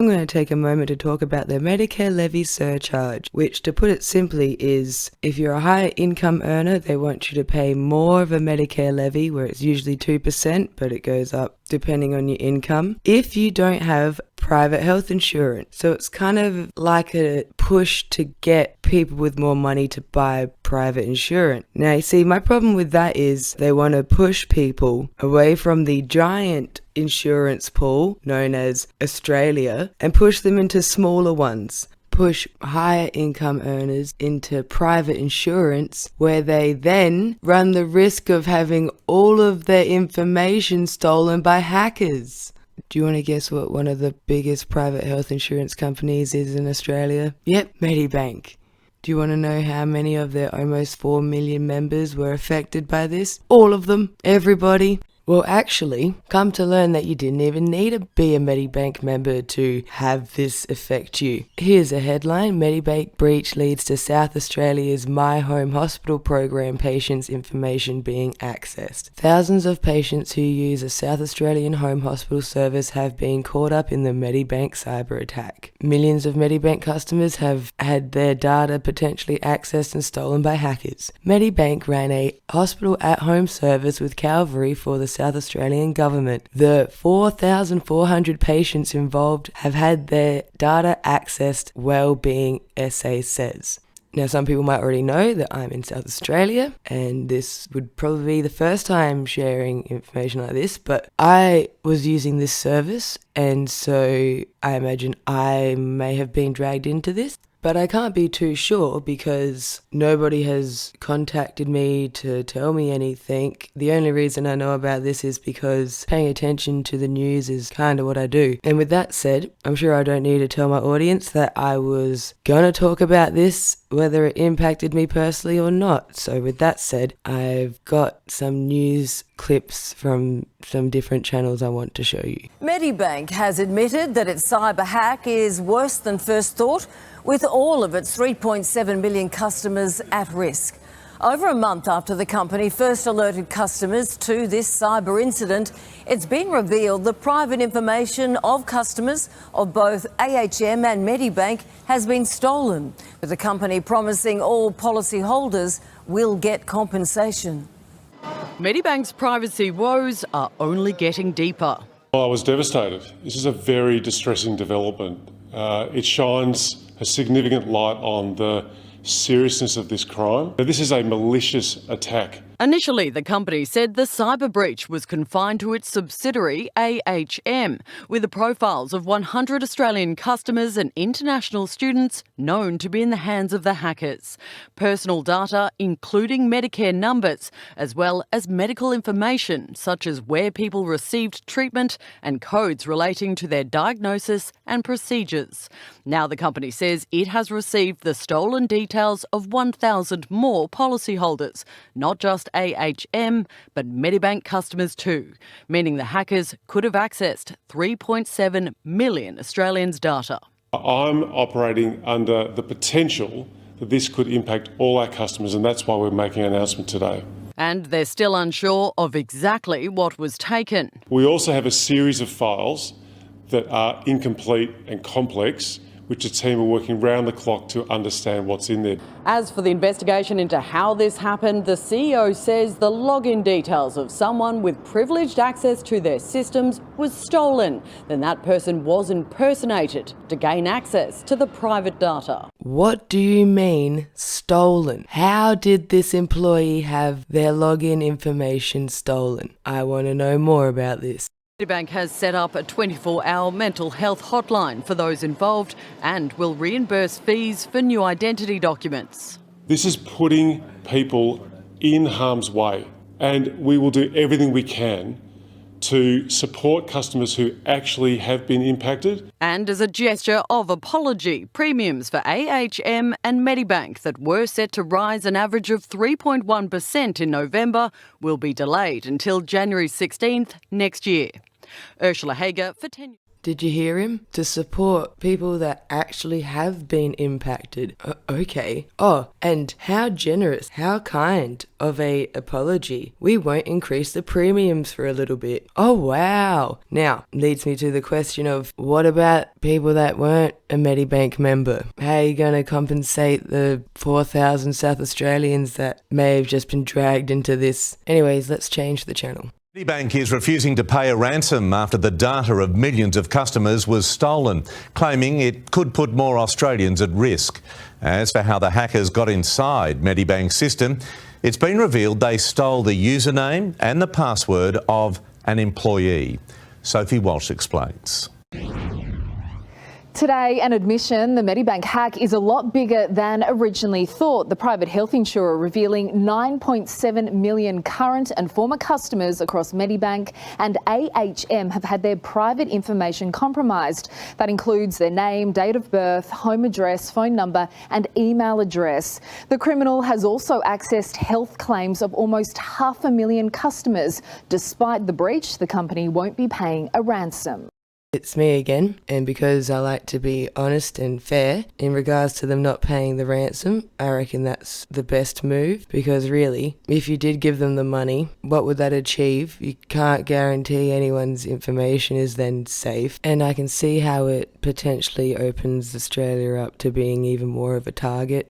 I'm going to take a moment to talk about the Medicare levy surcharge, which, to put it simply, is if you're a higher income earner, they want you to pay more of a Medicare levy, where it's usually 2%, but it goes up depending on your income, if you don't have private health insurance. So it's kind of like a push to get people with more money to buy private insurance. Now, you see, my problem with that is they want to push people away from the giant insurance pool known as Australia and push them into smaller ones. Push higher income earners into private insurance, where they then run the risk of having all of their information stolen by hackers. Do you want to guess what one of the biggest private health insurance companies is in Australia? Yep, Medibank. Do you want to know how many of their almost 4 million members were affected by this? All of them. Everybody. Well, actually, come to learn that you didn't even need to be a Medibank member to have this affect you. Here's a headline: Medibank breach leads to South Australia's My Home Hospital program patients' information being accessed. Thousands of patients who use a South Australian home hospital service have been caught up in the Medibank cyber attack. Millions of Medibank customers have had their data potentially accessed and stolen by hackers. Medibank ran a hospital at-home service with Calvary for the South Australian government. The 4,400 patients involved have had their data accessed, Wellbeing SA says. Now, some people might already know that I'm in South Australia, and this would probably be the first time sharing information like this, but I was using this service, and so I imagine I may have been dragged into this. But I can't be too sure because nobody has contacted me to tell me anything. The only reason I know about this is because paying attention to the news is kind of what I do. And with that said, I'm sure I don't need to tell my audience that I was going to talk about this, whether it impacted me personally or not. So with that said, I've got some news clips from some different channels I want to show you. Medibank has admitted that its cyber hack is worse than first thought, with all of its 3.7 million customers at risk. Over a month after the company first alerted customers to this cyber incident, it's been revealed the private information of customers of both AHM and Medibank has been stolen, with the company promising all policyholders will get compensation. Medibank's privacy woes are only getting deeper. Well, I was devastated. This is a very distressing development. It shines a significant light on the seriousness of this crime. This is a malicious attack. Initially, the company said the cyber breach was confined to its subsidiary AHM, with the profiles of 100 Australian customers and international students known to be in the hands of the hackers. Personal data, including Medicare numbers, as well as medical information such as where people received treatment and codes relating to their diagnosis and procedures. Now the company says it has received the stolen details of 1,000 more policyholders, not just AHM, but Medibank customers too, meaning the hackers could have accessed 3.7 million Australians' data. I'm operating under the potential that this could impact all our customers, and that's why we're making an announcement today. And they're still unsure of exactly what was taken. We also have a series of files that are incomplete and complex, which the team are working round the clock to understand what's in there. As for the investigation into how this happened, the CEO says the login details of someone with privileged access to their systems was stolen. Then that person was impersonated to gain access to the private data. What do you mean, stolen? How did this employee have their login information stolen? I want to know more about this. Medibank has set up a 24-hour mental health hotline for those involved and will reimburse fees for new identity documents. This is putting people in harm's way, and we will do everything we can to support customers who actually have been impacted. And as a gesture of apology, premiums for AHM and Medibank that were set to rise an average of 3.1% in November will be delayed until January 16th next year. Ursula Hager for 10. Did you hear him? To support people that actually have been impacted. Okay. Oh, and how generous, how kind of a apology. We won't increase the premiums for a little bit. Oh, wow. Now, leads me to the question of what about people that weren't a Medibank member? How are you going to compensate the 4,000 South Australians that may have just been dragged into this? Anyways, let's change the channel. Medibank is refusing to pay a ransom after the data of millions of customers was stolen, claiming it could put more Australians at risk. As for how the hackers got inside Medibank's system, it's been revealed they stole the username and the password of an employee. Sophie Walsh explains. Today, an admission the Medibank hack is a lot bigger than originally thought. The private health insurer revealing 9.7 million current and former customers across Medibank and AHM have had their private information compromised. That includes their name, date of birth, home address, phone number and email address. The criminal has also accessed health claims of almost 500,000 customers. Despite the breach, the company won't be paying a ransom. It's me again, and because I like to be honest and fair in regards to them not paying the ransom, I reckon that's the best move, because really, if you did give them the money, what would that achieve? You can't guarantee anyone's information is then safe, and I can see how it potentially opens Australia up to being even more of a target.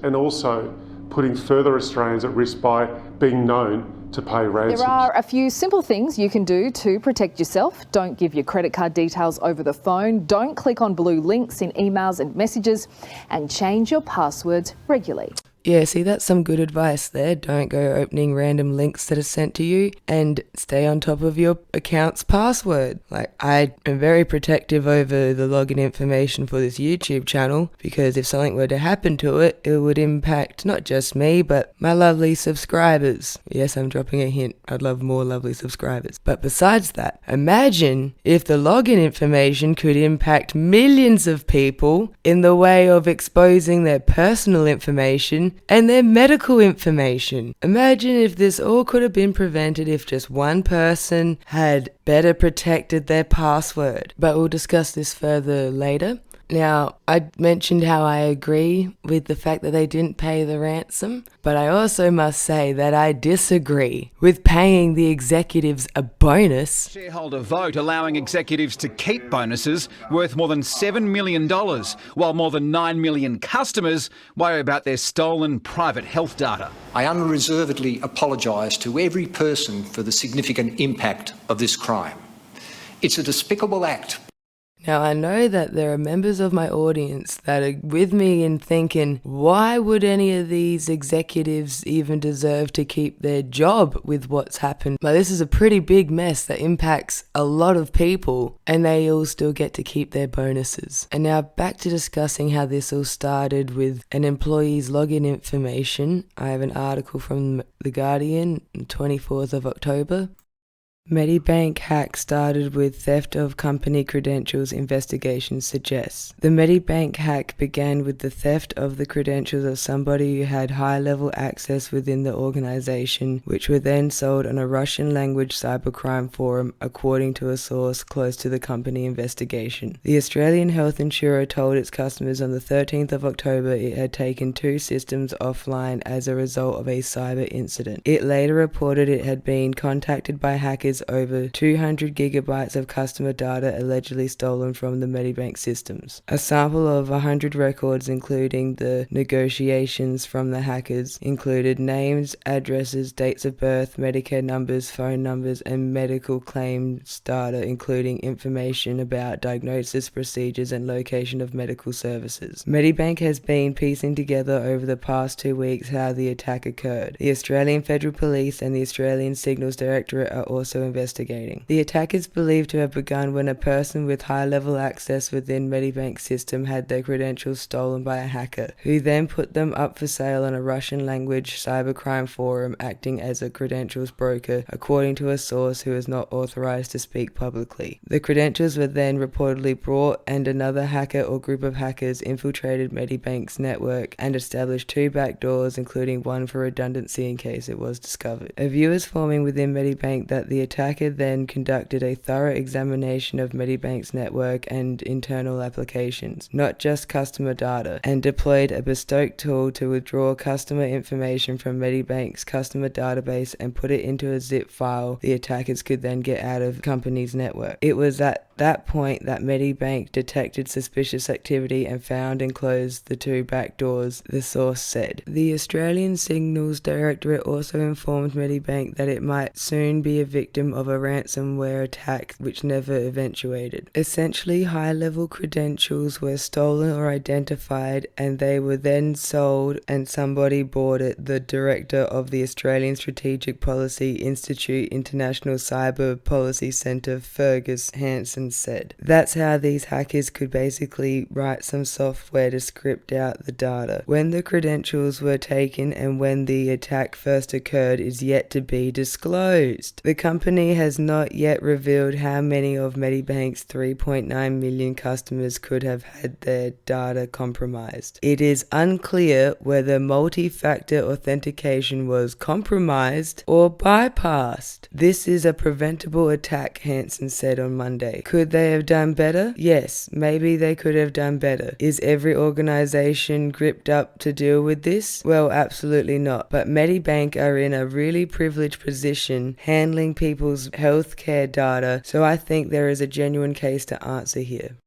And also putting further Australians at risk by being known to pay ransoms. There are a few simple things you can do to protect yourself. Don't give your credit card details over the phone. Don't click on blue links in emails and messages, and change your passwords regularly. Yeah, see, that's some good advice there. Don't go opening random links that are sent to you, and stay on top of your account's password. Like, I am very protective over the login information for this YouTube channel, because if something were to happen to it, it would impact not just me, but my lovely subscribers. Yes, I'm dropping a hint. I'd love more lovely subscribers. But besides that, imagine if the login information could impact millions of people in the way of exposing their personal information and their medical information. Imagine if this all could have been prevented if just one person had better protected their password. But we'll discuss this further later. Now, I mentioned how I agree with the fact that they didn't pay the ransom, but I also must say that I disagree with paying the executives a bonus. Shareholder vote allowing executives to keep bonuses worth more than $7 million, while more than 9 million customers worry about their stolen private health data. I unreservedly apologise to every person for the significant impact of this crime. It's a despicable act. Now, I know that there are members of my audience that are with me in thinking, why would any of these executives even deserve to keep their job with what's happened? But this is a pretty big mess that impacts a lot of people, and they all still get to keep their bonuses. And now back to discussing how this all started with an employee's login information. I have an article from The Guardian, 24th of October. Medibank hack started with theft of company credentials, investigation suggests. The Medibank hack began with the theft of the credentials of somebody who had high-level access within the organisation, which were then sold on a Russian-language cybercrime forum, according to a source close to the company investigation. The Australian health insurer told its customers on the 13th of October it had taken 2 systems offline as a result of a cyber incident. It later reported it had been contacted by hackers over 200 gigabytes of customer data allegedly stolen from the Medibank systems. A sample of 100 records, including the negotiations from the hackers, included names, addresses, dates of birth, Medicare numbers, phone numbers, and medical claims data, including information about diagnosis, procedures, and location of medical services. Medibank has been piecing together over the past 2 weeks how the attack occurred. The Australian Federal Police and the Australian Signals Directorate are also investigating. The attack is believed to have begun when a person with high-level access within Medibank's system had their credentials stolen by a hacker, who then put them up for sale on a Russian-language cybercrime forum, acting as a credentials broker, according to a source who is not authorized to speak publicly. The credentials were then reportedly brought, and another hacker or group of hackers infiltrated Medibank's network and established 2 backdoors, including one for redundancy in case it was discovered. A view is forming within Medibank that the attacker then conducted a thorough examination of Medibank's network and internal applications, not just customer data, and deployed a bespoke tool to withdraw customer information from Medibank's customer database and put it into a zip file the attackers could then get out of the company's network. It was at that point that Medibank detected suspicious activity and found and closed the 2 backdoors, the source said. The Australian Signals Directorate also informed Medibank that it might soon be a victim of a ransomware attack which never eventuated. Essentially, high-level credentials were stolen or identified and they were then sold and somebody bought it, the director of the Australian Strategic Policy Institute International Cyber Policy Centre, Fergus Hansen, said. That's how these hackers could basically write some software to script out the data. When the credentials were taken and when the attack first occurred is yet to be disclosed. The company has not yet revealed how many of Medibank's 3.9 million customers could have had their data compromised. It is unclear whether multi-factor authentication was compromised or bypassed. This is a preventable attack, Hansen said on Monday. Could they have done better? Yes, maybe they could have done better. Is every organization gripped up to deal with this? Well, absolutely not. But Medibank are in a really privileged position handling people's healthcare data, so I think there is a genuine case to answer here.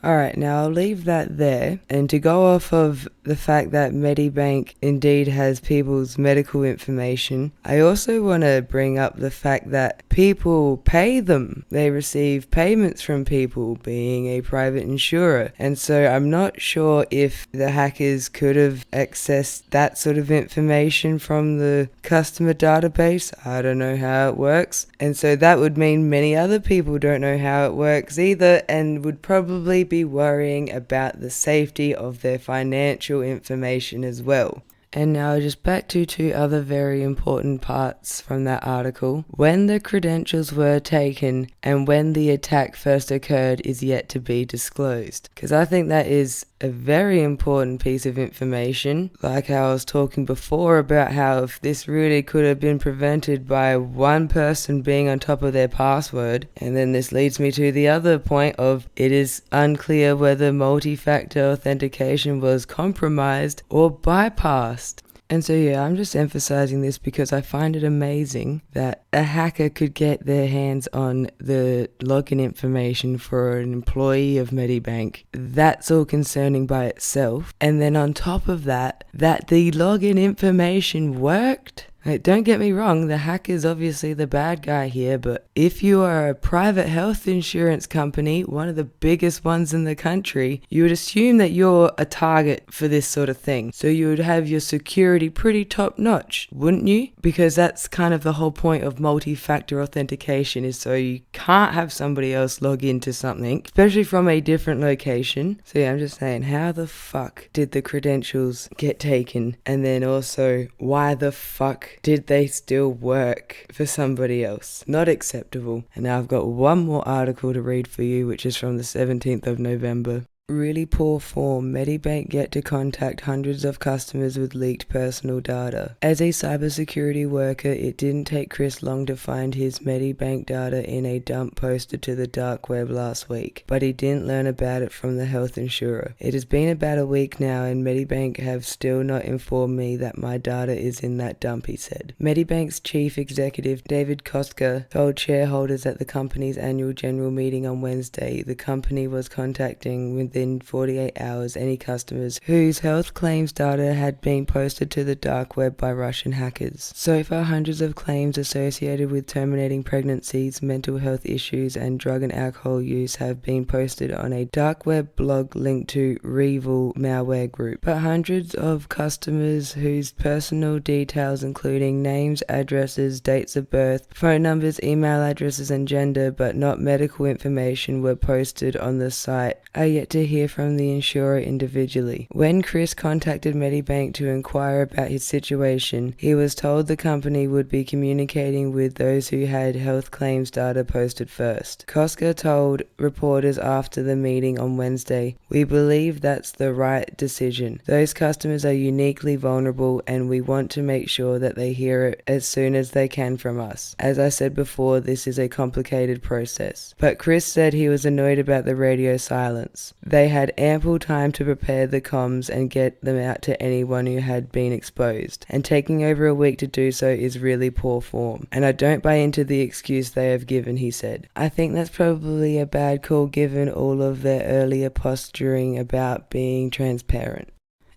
Alright, now I'll leave that there, and to go off of the fact that Medibank indeed has people's medical information, I also want to bring up the fact that people pay them. They receive payments from people, being a private insurer, and so I'm not sure if the hackers could have accessed that sort of information from the customer database. I don't know how it works, and so that would mean many other people don't know how it works either, and would probably be worrying about the safety of their financial information as well. And now just back to 2 other very important parts from that article. When the credentials were taken and when the attack first occurred is yet to be disclosed. Because I think that is a very important piece of information. Like how I was talking before about how if this really could have been prevented by one person being on top of their password. And then this leads me to the other point of it is unclear whether multi-factor authentication was compromised or bypassed. And so yeah, I'm just emphasizing this because I find it amazing that a hacker could get their hands on the login information for an employee of Medibank. That's all concerning by itself. And then on top of that, that the login information worked. Like, don't get me wrong, the hacker's obviously the bad guy here, but if you are a private health insurance company, one of the biggest ones in the country, you would assume that you're a target for this sort of thing. So you would have your security pretty top notch, wouldn't you? Because that's kind of the whole point of multi-factor authentication, is so you can't have somebody else log into something, especially from a different location. So yeah, I'm just saying, how the fuck did the credentials get taken? And then also, why the fuck did they still work for somebody else? Not acceptable. And now I've got one more article to read for you, which is from the 17th of November. Really poor form. Medibank yet to contact hundreds of customers with leaked personal data. As a cybersecurity worker, it didn't take Chris long to find his Medibank data in a dump posted to the dark web last week, but he didn't learn about it from the health insurer. It has been about a week now and Medibank have still not informed me that my data is in that dump, he said. Medibank's chief executive, David Koska, told shareholders at the company's annual general meeting on Wednesday the company was contacting within 48 hours any customers whose health claims data had been posted to the dark web by Russian hackers. So far, hundreds of claims associated with terminating pregnancies, mental health issues, and drug and alcohol use have been posted on a dark web blog linked to Revil malware group. But hundreds of customers whose personal details including names, addresses, dates of birth, phone numbers, email addresses, and gender, but not medical information, were posted on the site are yet to hear from the insurer individually. When Chris contacted Medibank to inquire about his situation, he was told the company would be communicating with those who had health claims data posted first. Koska told reporters after the meeting on Wednesday, "We believe that's the right decision. Those customers are uniquely vulnerable and we want to make sure that they hear it as soon as they can from us. As I said before, this is a complicated process." But Chris said he was annoyed about the radio silence. They had ample time to prepare the comms and get them out to anyone who had been exposed, and taking over a week to do so is really poor form. And I don't buy into the excuse they have given, he said. I think that's probably a bad call given all of their earlier posturing about being transparent.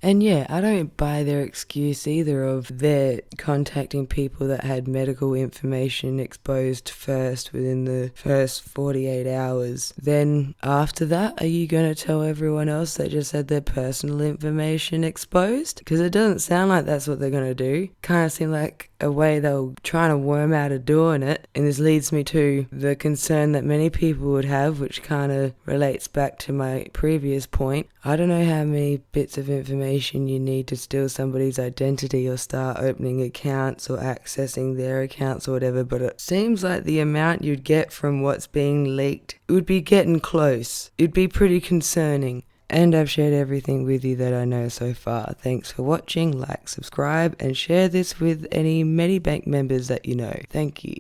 And yeah, I don't buy their excuse either of their contacting people that had medical information exposed first within the first 48 hours. Then after that, are you going to tell everyone else that just had their personal information exposed? Because it doesn't sound like that's what they're going to do. Kind of seem like a way they were trying to worm out of doing it. And this leads me to the concern that many people would have, which kind of relates back to my previous point. I don't know how many bits of information you need to steal somebody's identity or start opening accounts or accessing their accounts or whatever, but it seems like the amount you'd get from what's being leaked, it would be getting close. It'd be pretty concerning. And I've shared everything with you that I know so far. Thanks for watching, like, subscribe, and share this with any Medibank members that you know. Thank you.